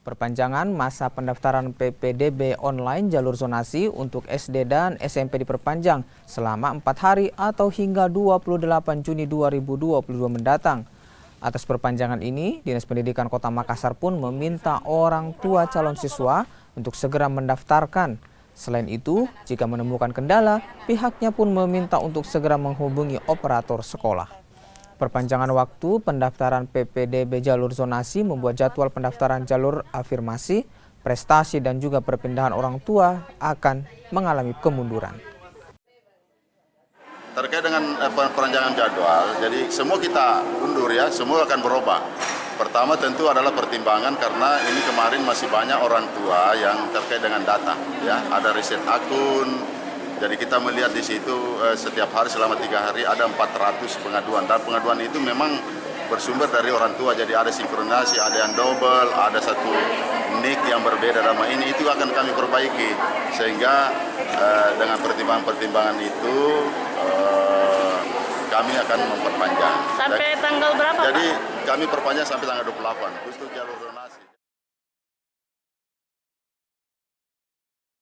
Perpanjangan masa pendaftaran PPDB online jalur zonasi untuk SD dan SMP diperpanjang selama 4 hari atau hingga 28 Juni 2022 mendatang. Atas perpanjangan ini, Dinas Pendidikan Kota Makassar pun meminta orang tua calon siswa untuk segera mendaftarkan. Selain itu, jika menemukan kendala, pihaknya pun meminta untuk segera menghubungi operator sekolah. Perpanjangan waktu pendaftaran PPDB jalur zonasi membuat jadwal pendaftaran jalur afirmasi, prestasi dan juga perpindahan orang tua akan mengalami kemunduran. Terkait dengan perpanjangan jadwal, jadi semua kita undur ya, semua akan berubah. Pertama tentu adalah pertimbangan karena ini kemarin masih banyak orang tua yang terkait dengan data, ya ada riset akun. Jadi kita melihat di situ setiap hari selama 3 hari ada 400 pengaduan dan pengaduan itu memang bersumber dari orang tua. Jadi ada sinkronasi, ada yang double, ada satu nick yang berbeda nama ini, itu akan kami perbaiki sehingga dengan pertimbangan-pertimbangan itu kami akan memperpanjang. Sampai tanggal berapa? Jadi kami perpanjang sampai tanggal 28 khusus jalur zonasi.